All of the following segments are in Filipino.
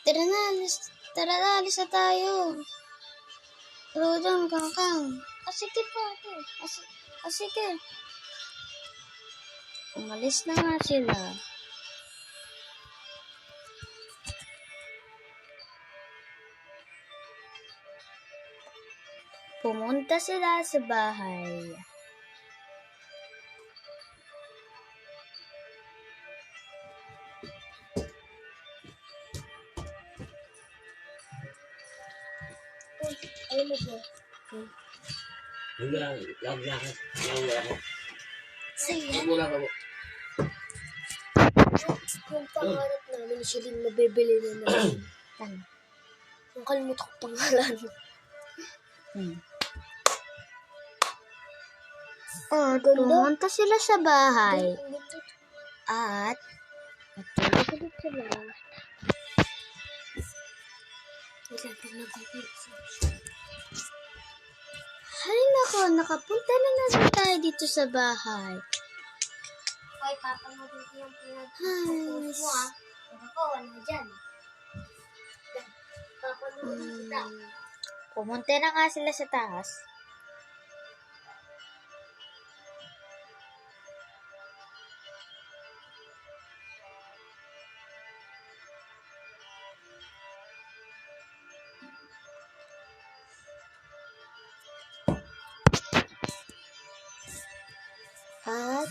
Tara na, alis na tayo. Rodon, Kangkang. Sige po, ate. Sige. Umalis na nga sila. Pumunta sila sa bahay. Ay mo po. Lakad. Saya. Wala ka po. Yung pangarap namin siya din mabibili na namin. Ano? Yung kalimutan ko pangalan. Pumunta sila sa bahay. At natulog ulit sila. Hay nako, nakapunta na naman tayo dito sa bahay. Ay, papa mo din yung Hay. mo ah. Ako, wala dyan. Papa mo din kita. Pumunta na nga sila sa taas. At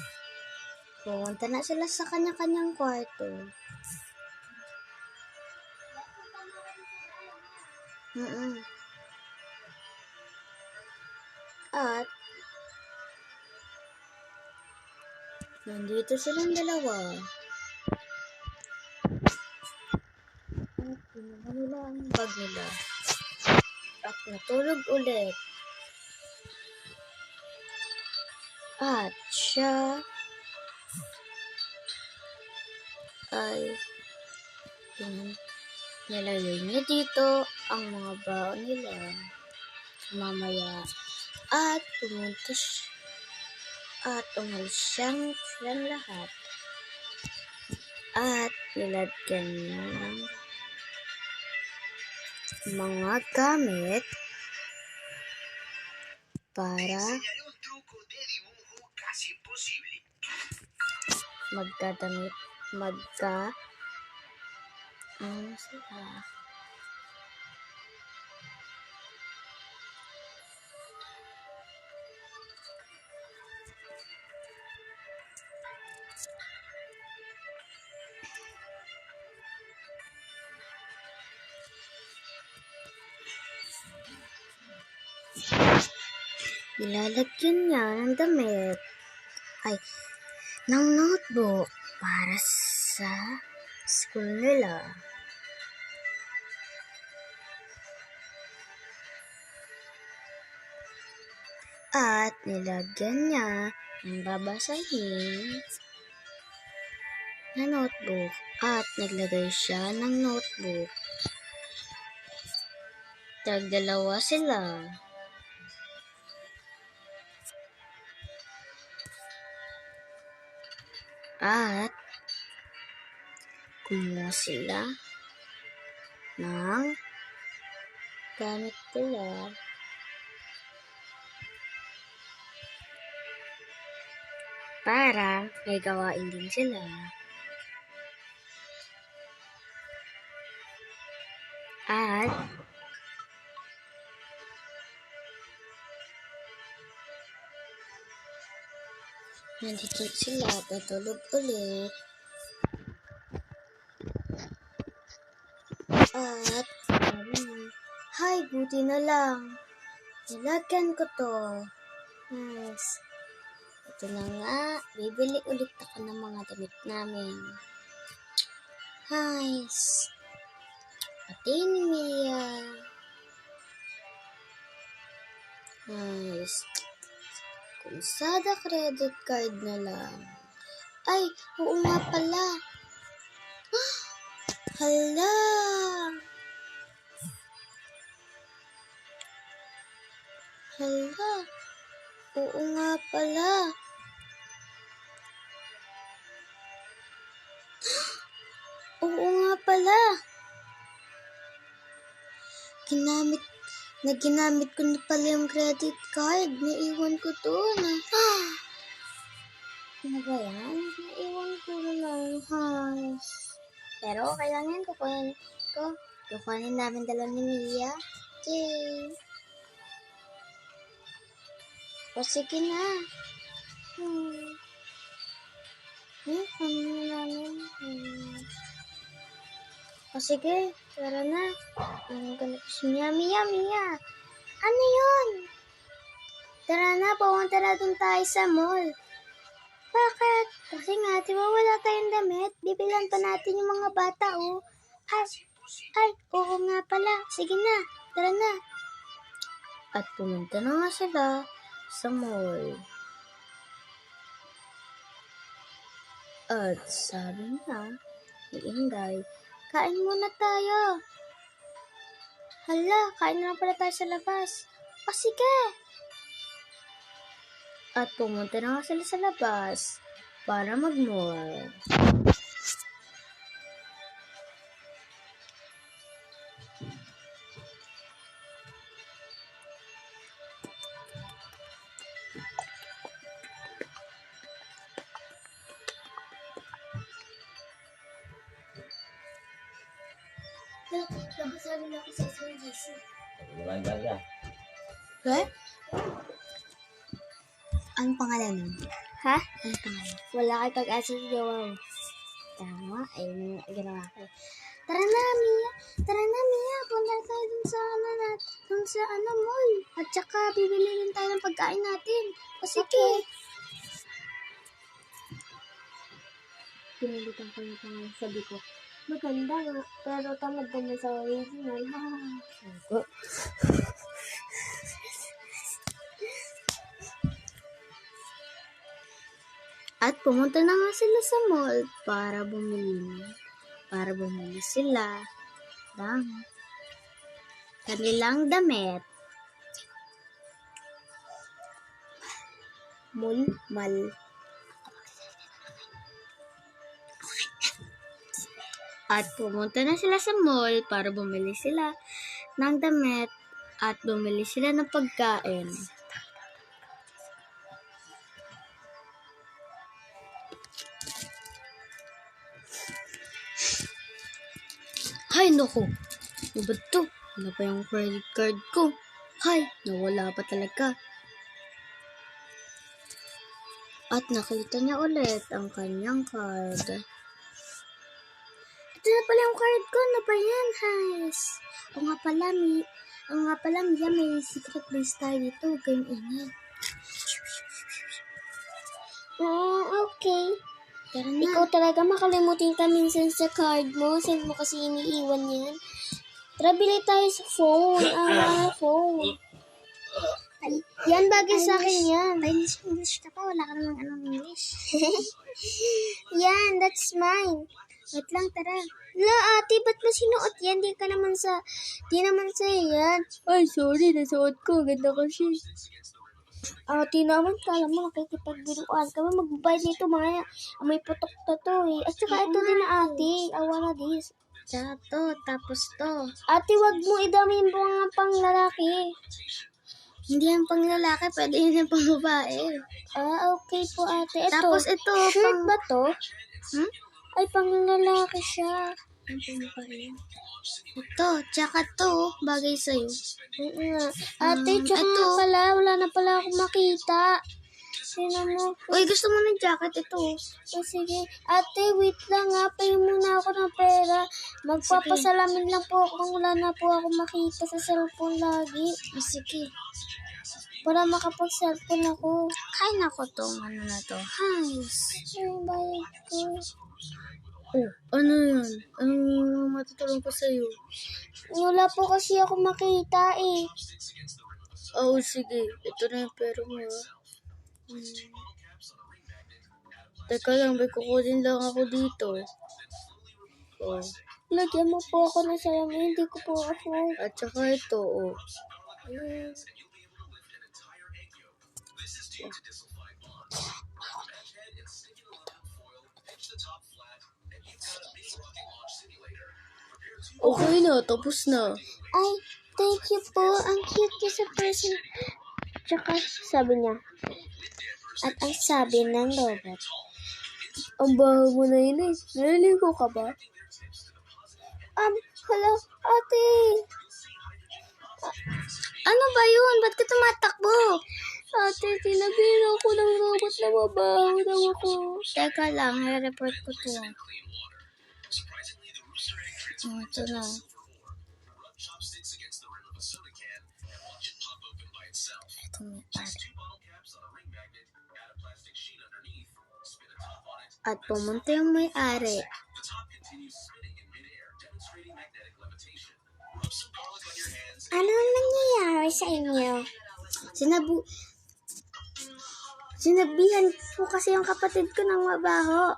pumunta na sila sa kanya-kanyang kwarto. At nandito silang dalawa. At kinuha nila ang bag nila. At natulog ulit. At siya ay nilagay niya dito ang mga baon nila mamaya. At pumunta siya at umalis silang lahat. At nilagyan niya ng mga gamit para ano sila? Nilalagyan niya ng damit ng notebook para sa school nila. At nilagyan niya ng babasahin na notebook. At naglagay siya ng notebook. Tag-dalawa sila. At kumuha sila ng gamit nila para may gawain din sila. At nandito sila, tatulog ulit. At hay, buti na lang. Nilagyan ko to. Nice. Ito na nga, bibili ulit ako ng mga damit namin. Nice. Pati ni Mia. Nice. Kumsada credit card na lang. Ay, oo nga pala. Hala. Oo nga pala. Oo nga pala. ginamit ko na pala yung credit card. Naiwan ko doon. Ano ba yan? Naiwan ko na lang. Pero okay lang yan. Kukunin namin dalawa ni Mia. Okay. O sige na. Kunin namin. O sige, tara na. Ang ganap si Mia. Ano yun? Tara na, pumunta na dun tayo sa mall. Bakit? Kasi nga, di ba wala tayong damit? Bibilan pa natin yung mga bata, oh. Ay, oo nga pala. Sige na, tara na. At pumunta na nga sila sa mall. At sabi niya, ni Inday, kain muna tayo. Hala, kain na pala tayo sa labas. O sige. At pumunta na nga sila sa labas para mag-mall. Nabasabi na ako sa isang GC. Walang gaga. What? Anong pangalan nun? Ha? Anong pangalan? Wala kay pag-asa sa gawa. Tama, ay ginawa ko. Tara na, Mia. Punta tayo dun sa mall. At saka, bibili rin tayo ng pagkain natin. O sige. Pinalitan ko yung pangalan. Sabi ko, maganda nga. Pero tamad naman sa original. At pumunta na nga sila sa mall para bumili sila ng kanilang damit. Mal. At pumunta na sila sa mall para bumili sila ng damit at bumili sila ng pagkain. Hay, naku. Ano ba ito? Ano pa yung credit card ko? Hay, nawala pa talaga. At nakita niya ulit ang kanyang card. Ito na pala yung card ko. Ano ba yan, Hais? O nga pala, Mia, may secret base tayo dito. Huwag kayong ingay. Okay. Tara na. Ikaw talaga makalimutin ka minsan sa card mo. Saan mo kasi iniiwan yan? Tara, bili tayo sa phone. Phone. Yan, bagay sa akin yan. English ka pa. Wala ka namang anong English. Yan, that's mine. Wait lang, tara. La, ate, ba't mo sinuot yan? Di naman sa'yo yan. Ay, sorry, nasuot ko. Ganda kasi. Ate naman, kala mo nakikipagbiruan ka. Magbabayad nito, mga may putok na to eh. At saka ito din na ate. I wanna this. Tsaka to, tapos to. Ate, wag mo idami yung mga pang lalaki. Hindi yan pang lalaki, pwede yun yung pang babae. Okay po ate. Ito, Tapos ito, shirt ba to? Ay, pang lalaki siya. Ito, tsaka to, bagay sa'yo. Ate, tsaka ito. nga pala, wala na pala akong makita. Tingnan mo. Uy, gusto mo ng jacket? Ito. Sige. Ate, wait lang ha. Pahin muna ako ng pera. Magpapasalamin lang po ako kung wala na po ako makita sa cellphone lagi. Sige. Para makapag-cellphone ako. Kain ako tong ano na to. Hais. Yung bayad ko. Oh, ano yun? Anong matutulong ko sa'yo? Wala po kasi ako makita eh. Oh, sige. Ito na yung pera mo. Teka lang, may kukunin lang ako dito. Oh. Lagyan mo po ako ng salamin. Hindi ko po afford. At saka ito, oh. Okay na, tapos na. Ay, thank you po. Ang cute niya sa person. Tsaka sabi niya. At ang sabi ng robot. Ang baho mo na yun eh. Naliligo ka ba? Hello, ate. Ano ba yun? Ba't ka tumatakbo? Ate, tinabihan ako ng robot na mabaho daw ako. Teka lang, i-report ko to. Ito na. Ito may ari. At pumunta yung may-ari. Ano ang nangyayari sa inyo? Sinabihan po kasi yung kapatid ko ng mabaho.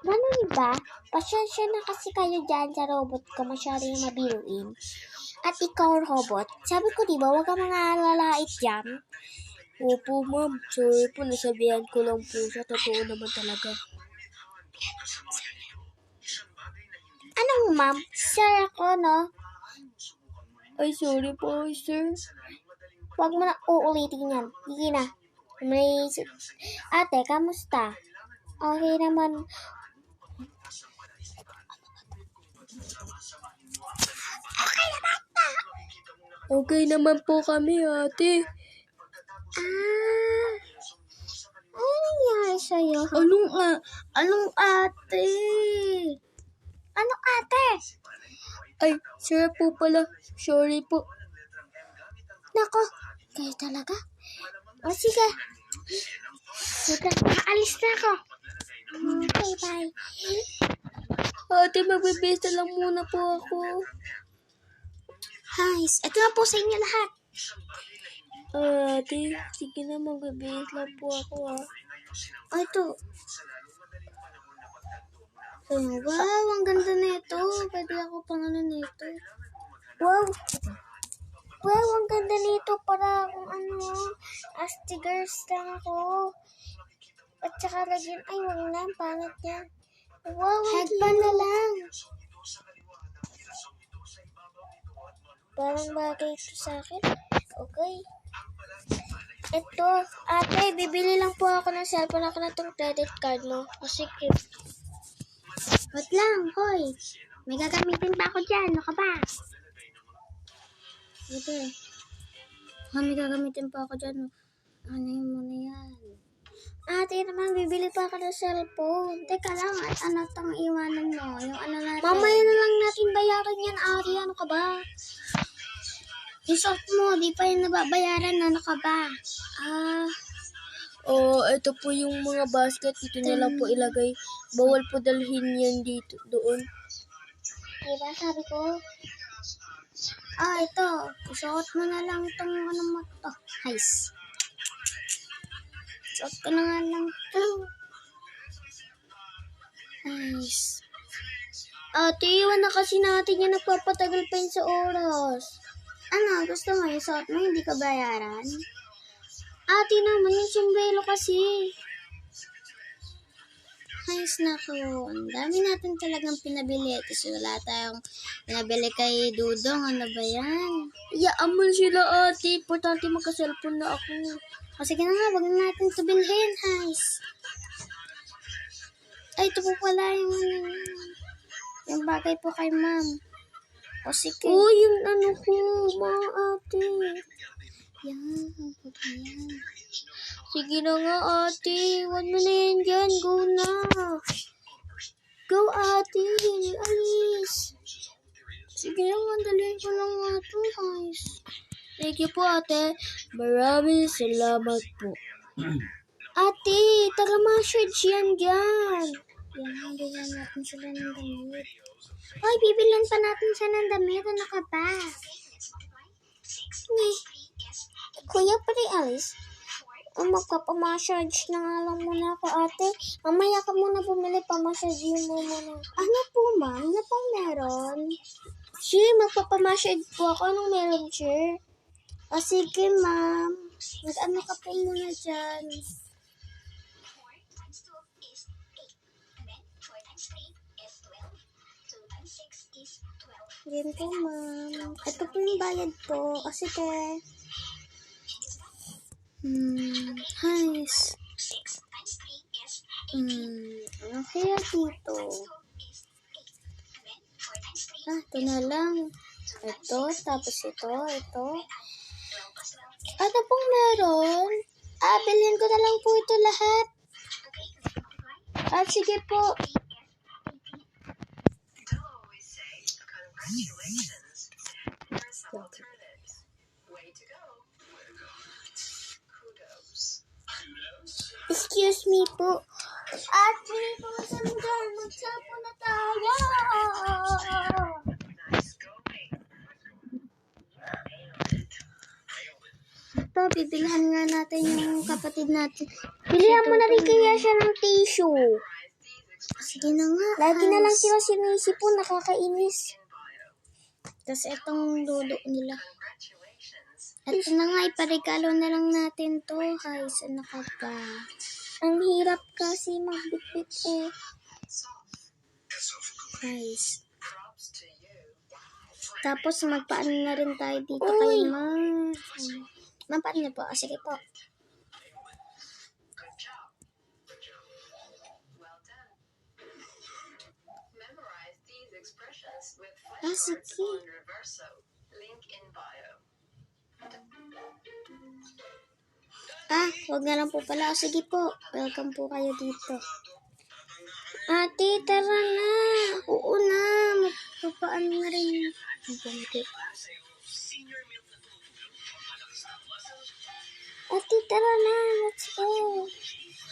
Ganun ba? Pasensya na kasi kayo dyan sa robot ko. Masyado yung mabiruin. At ikaw, robot, sabi ko diba, huwag ka mga lalait dyan. Opo, ma'am. Sorry po, nasabihan ko lang po siya. Totoo naman talaga. Anong ma'am? Sir ako, no? Ay, sorry po, sir. Huwag mo na uulitin yan. Sige na. Ate, kamusta? Okay naman. Okay naman po kami, ate. Ano nangyari sa'yo? Anong ate? Anong ate? Ay, sir po pala. Sorry po. Nako, kayo talaga? O sige. Sige, aalis na ako. Okay, bye. Ate, magbibisa lang muna po ako. Guys, ito na po sa inyo lahat. Ate, sige na, magbibis lang po ako, Oh, ito. Wow, ang ganda nito. Pwede ako pang ano nito. Wow. Wow, ang ganda nito. Para kung astigers lang ako. At saka lagyan, ay, wag na, pangit yan. Wow, Headband na lang. Parang bagay ito sa akin. Okay. Ito, ate, bibili lang po ako ng cellphone. Ako na itong credit card mo. O sige. Wait lang, hoy. May gagamitin pa ako dyan. Ano ka ba? Ito. May gagamitin pa ako dyan. Ano yung muna yan? Ate naman, bibili pa ako ng cellphone. Teka lang, at ano tang iwanan mo? Yung ano natin. Mamaya na lang natin bayaran yan, ate. Ano ka ba? Yung soft mo, di pa yung nababayaran. Ano ka ba? Ito po yung mga basket. Dito na lang po ilagay. Bawal po dalhin yan dito, doon. Diba, sabi ko? Ito. Isuot mo na lang itong ano mo to. Nice. Isuot ko na nga lang to. Nice. Ate, iwan na kasi natin yan. Nagpapatagal pa yun sa oras. Ano, gusto mo yung suot mo, hindi ka bayaran? Ate naman, yung sombrero kasi. Ayos na ko. Ang dami natin talagang pinabili. Kasi wala tayong pinabili kay Dudong. Ano ba yan? Iyaan mo sila, ate. Importante magka-cellphone na ako. O sige na nga, wag na natin ito bilhin. Nice. Ay, ito po pala yung bagay po kay ma'am. O sige. Yung ano ko, mga ate. Yan. Sige na nga, ate. Iwan mo na yan dyan. Go na. Go, ate. Alis. Sige lang, dalhin ko lang nga ito, guys. Thank you po, ate. Maraming salamat po. Ate, taga massage yan dyan. Yan, bigyan natin sila ng damit. Hoy, bibilin pa natin siya ng damit. Ano ka ba? Kuya, pwede alis? Magpapamassage na nga lang muna ako, ate. Mamaya ka muna bumili, pamassage mo muna. Ano po, ma'am? Ano pong meron? Sir, magpapamassage po ako. Anong meron, sir? O sige, ma'am. Mag-ano ka po muna dyan. Yan po, ma'am. Ito po yung bayad po. O, sige. Nice. Ano kaya dito? Ito na lang. Ito, tapos ito. Ano pong meron? Bilhin ko na lang po ito lahat. Sige po. Excuse me po. Pili po saan dyan. Magsapo na tayo. Ito, bibilhan nga natin yung kapatid natin. Bilihan mo na rin kaya siya ng tissue. Sige na nga. Lagi na lang sila sinisipon. Nakakainis. Tapos itong lulo nila. Ito na nga, iparegalo na lang natin to. Guys, ano ka ba? Ang hirap kasi magbitbit eh. Guys. Tapos magpaano na rin tayo dito kay ma'am. Ma'am, paano niyo po? Sige po. Sige. Wag na lang po pala. Sige po. Welcome po kayo dito. Ate, tara na. Oo na. Magpapaan na rin. Ate, tara na. Let's go.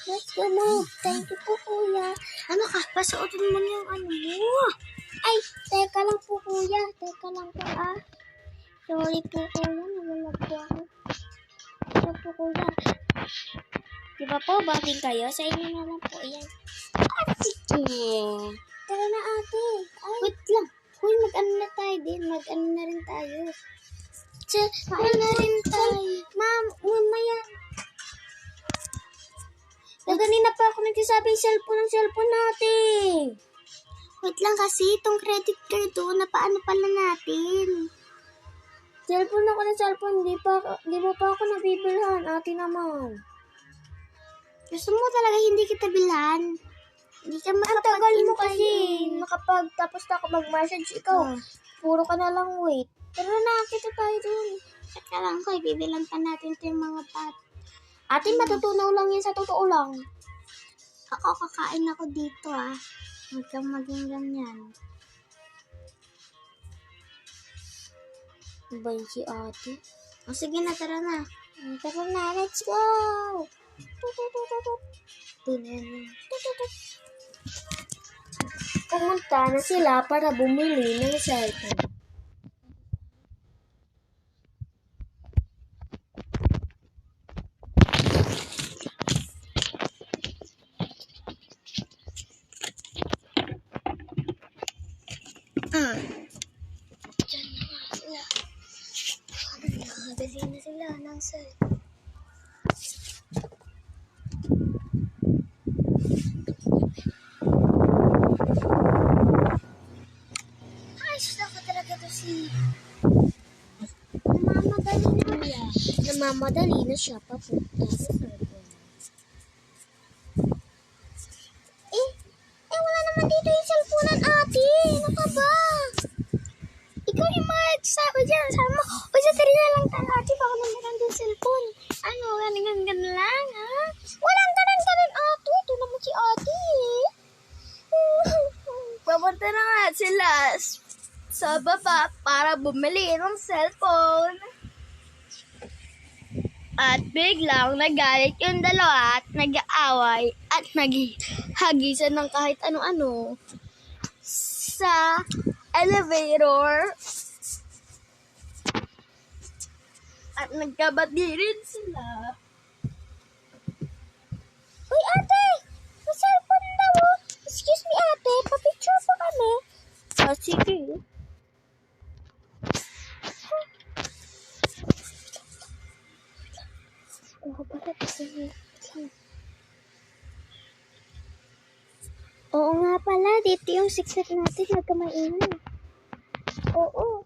Let's go na. Thank you po, kuya. Ano ka? Pasuotin mo na yung ano mo. Ay, teka lang po, kuya. Teka lang po, Sorry po, kuya. Nalalag po ako. Teka po, kuya. Diba po, bagay kayo? Sa inyo na lang po yan. Sige. Tara na, ate. Ay, Wait lang. Uy, mag-ano na tayo din. Mag-ano na rin tayo. Kain na rin tayo. ma'am, mamaya. Kanina pa ako nagsasabing cellphone natin. Wait lang kasi, itong credit card doon, na paano pala natin? Cellphone ako ng cellphone. Di ba pa ako nabibilhan, ate naman. Gusto mo talaga hindi kita bilhan? Hindi ka Ang tagal mo kasi. makapag Tapos na ako mag-message. Ikaw, puro ka na lang wait. Tara na, kita tayo dun. Teka lang ko, ibibilan pa natin ito yung mga pat. Ate, matutunaw lang yan sa totoo lang. Ako, kakain ako dito Huwag kang maging ganyan. Ba yun si ate? Sige na, tara na. Tara na, let's go! Pumunta na sila para bumili ng cellphone. Bili na sila ng cellphone. Namamadali na siya papunta sa cellphone. Wala naman dito yung cellphone ate. Ano ka ba? Ikaw yung magsabi dyan. Sabi mo, o sa tari na lang tayo ate. Baka naman din cellphone. Ano, ganun lang Walang ganun ate. Ito naman si ate. Papunta na nga sila sa baba para bumili ng cellphone. At biglang nagalit yung dalawa at nag-aaway at naghagisan ng kahit ano-ano sa elevator. At nagkabati rin sila. Uy ate, may cellphone daw. Excuse me ate, papicture pa kami. Sige. Oo nga pala, dito yung secret natin. Huwag ka maingay. Oo.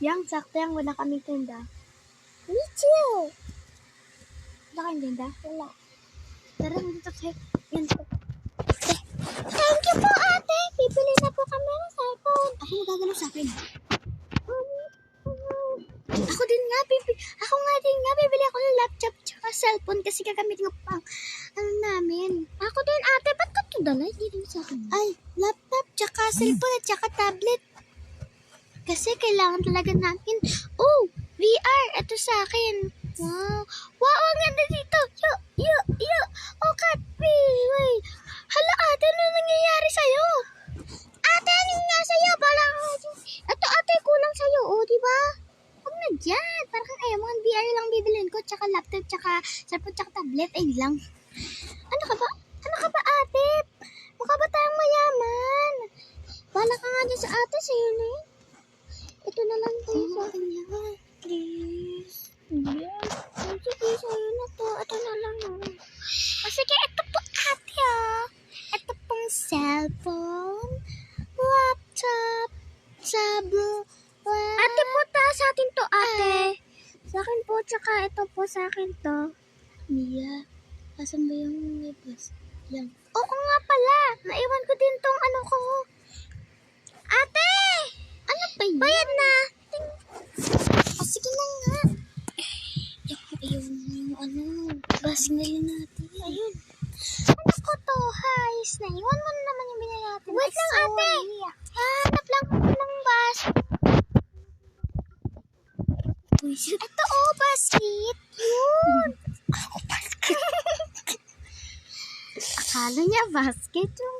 Yang, sakto yang wala kaming tenda. Me too. Wala kayong tenda? Wala. Tara, dito tayo. Yan po. Thank you po, ate. Bibili na po kami ng cellphone. Ako magagalaw sa akin. Ako nga din nga, bibili ako ng laptop tsaka cellphone kasi gagamitin ko pang namin. Ako din, ate. Ba't ka ito dala? Hindi din sa akin. Ay, laptop tsaka cellphone at tsaka tablet. Kasi kailangan talaga natin. Oh, VR. Ito sa akin. Wow. Wow, ang ganda dito. Yo. Oh, catfish. Wait. Hala, ate, ano nangyayari sa'yo? Ate, ano nga sa'yo? Parang, ito ate, kulang sa'yo. Oh, diba? Huwag na dyan. Parang ayaw mo, VR lang bibilin ko. Tsaka laptop, tsaka cellphone, tsaka tablet. Ay lang. Ano ka ba? Ano ka ba, ate? Mukha ba tayong mayaman? Bala ka nga dyan sa ate, sa'yo na yun. Ito na lang tayo sa akin. Please. Yes. Sige, sa'yo na to. Ito na lang. O sige, ito po ate Ito pong cellphone, laptop, tablet. Ate po ta, sa atin to, ate. Sa akin po, tsaka ito po sa akin to. Mia, asan ba yung labas? Yan. Oo nga pala. Naiwan ko din tong ano ko. Ate! Ano ba yan? Bayad na. O sige na nga. Ayun na yung ano. Basingalin natin. Ayun. Ano ko to, Hais? Naiwan mo na naman yung binili natin. Wait lang, ate. Hanap lang ko ng bas. Ito basket. Yun. Ako basket. Akala niya basket yung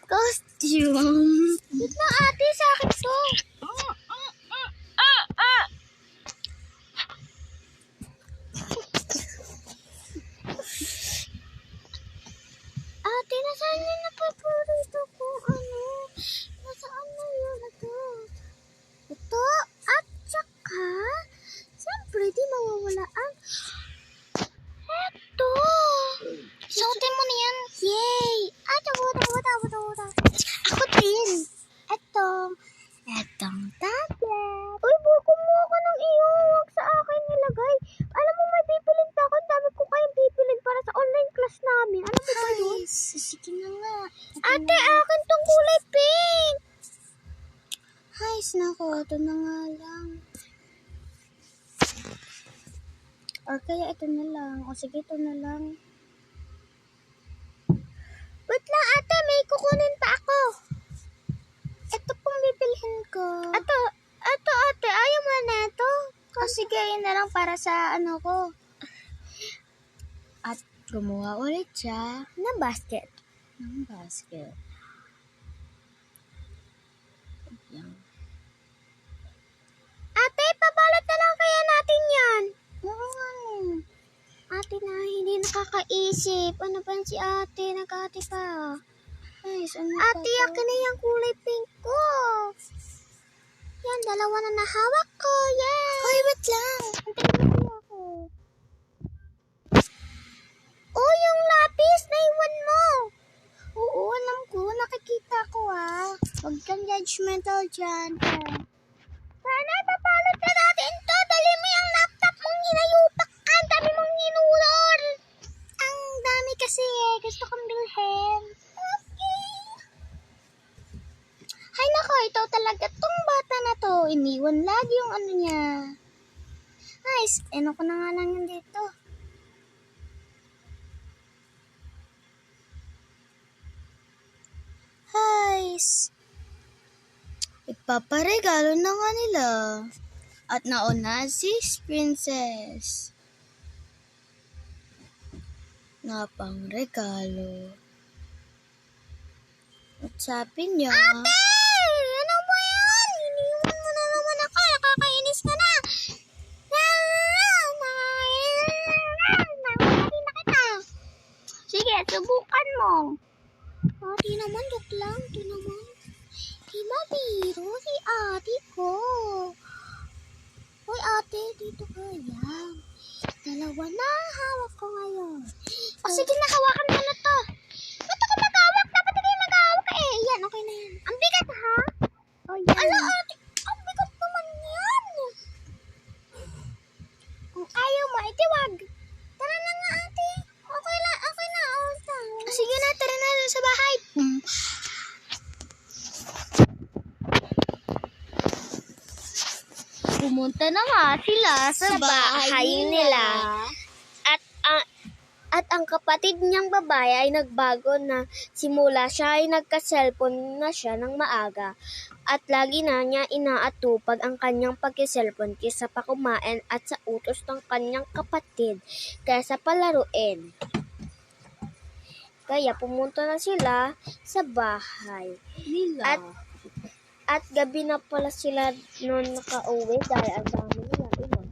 costume. Wait lang, ate. Sa akin to. Ate, nasaan yung napaparito ko? Ano? Nasaan na yun? Ito? At saka, siyempre, di mawawalaan. Ito! Suotin mo na yan. Yay! Ate, buta. Ako din. Etong tablet. Uy, kumuha ka ng iyo. Huwag sa akin nilagay. Alam mo, may bibilin pa ako. Ang dami ko kayong bibilin para sa online class namin. Alam mo ba yun? Sige na nga. Ate, akin tong kulay pink. Hais nako, ito na nga lang. Or kaya ito na lang. O sige, ito na lang. Wait lang, ate. May kukunin pa ako. Ito pong bibilhin ko. Ito, ate. Ayaw mo na ito. O sige, yun na lang para sa ano ko. At gumawa ulit siya Na basket. ng basket. Yan. Ate, pabalot na lang kaya natin yan. Oo nga. Ate na, hindi nakakaisip. Ano ba si ate? Nag-ate pa. Hais, ano Ate, pa akin na yung kulay pink ko. Yan, dalawa na nahawak ko. Yay! Hoy, wait lang. Antay ako. Oh, yung lapis, naiwan mo. Oo, alam ko. Nakikita ko Huwag kang judgmental dyan. Sana, papalot na natin to. Dali mo yung laptop mong hinayupak ka. Ang dami mong hinulor. Ang dami kasi gusto kong bilhin. Okay. Hay nako, ito talaga tong bata na to. Iniwan lagi yung ano niya. Nice. Ano ko na nga lang yun dito. Guys, ipaparegalo na nga nila. At nauna si Princess na pang regalo. At sabi niya, Ate! Ano ba yan? Iniwan mo na naman ako. Nakakainis ka na. Nakakainis na kita. Sige, subukan mo. Ate naman, joke lang. Ito naman. Di ba biro si ate ko? Hoy ate, dito ka. Yan. Dalawa na hawak ko ngayon. O sige na, hawakan mo na to. Ba't ako mag-hawak? Dapat hindi mag-hawak eh. Yan, okay na yan. Ang bigat ha? O yan. Ala ate, ang bigat naman yan. Kung ayaw mo, itiwag. Tara na nga ate. Okay na. Sige na, tara na sa bahay. Pumunta na nga sila sa bahay nila. At ang kapatid niyang babae ay nagbago na simula siya ay nagka-cellphone na siya ng maaga. At lagi na niya inaatupag ang kanyang pag-cellphone kaysa pa kumain at sa utos ng kanyang kapatid kaysa palaruin. Kaya pumunta na sila sa bahay. Nila. At gabi na pala sila noon nakauwi dahil ang dami nila iwan.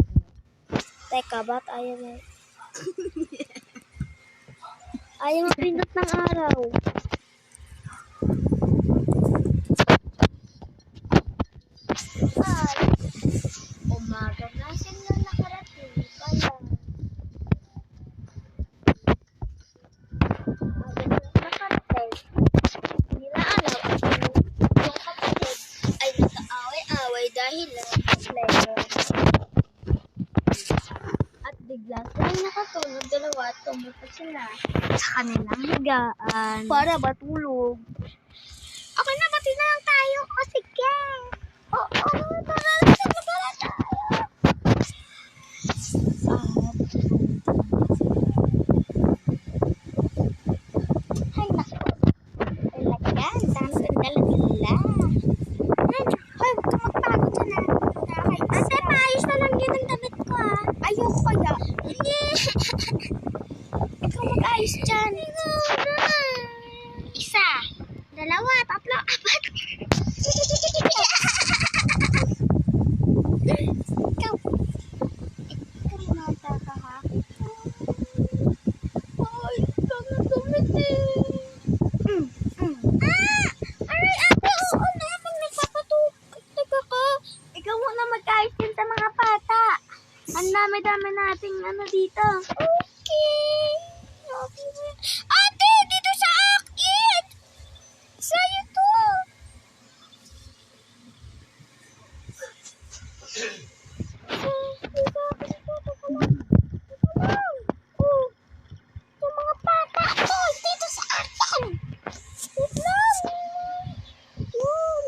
Teka, ba't ayaw na? Ayaw mapindot ng araw. Ay, umaga na sila nakarating. Kaya, hindi na alam at yung kapatid ay nag-aaway-aaway dahil at bigla silang nakatulog dalawa at tumulog sila sa kanilang higaan para matulog. Okay na, bati na lang tayo. O sige. Oo, tara tayo. Ay, naku. Talaga, ang dami sandala nila. Ay, huwag ka magpagod dyan Ate, maayos na lang yun ang damit ko Ayoko kaya. Hindi. Ikaw mag-ayos dyan. Isa, dalawa, tatlo, apat. Ikaw mata ka ha? Ay, dami damit Aray, ate, oo na. Pag nagpapatugtog ka. Ikaw muna mag-ayos din sa mga bata. Ang dami-dami nating dito. Okay. Ate, dito sa akin. Sa'yo to. Yung mga bata. Oh, dito sa akin. Wait lang. Yun.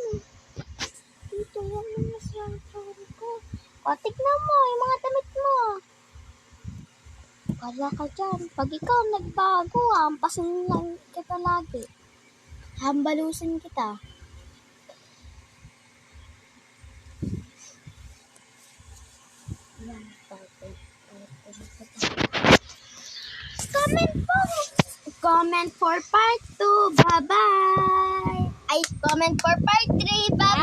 Dito yan mga cellphone ko. O, tignan mo yung mga damit mo. Wala ka dyan. Pag ikaw nagbago, hampasin lang kita lagi. Hambalusin kita. Yan. Comment for part 2. Bye-bye. Ay, comment for part 3. Bye-bye.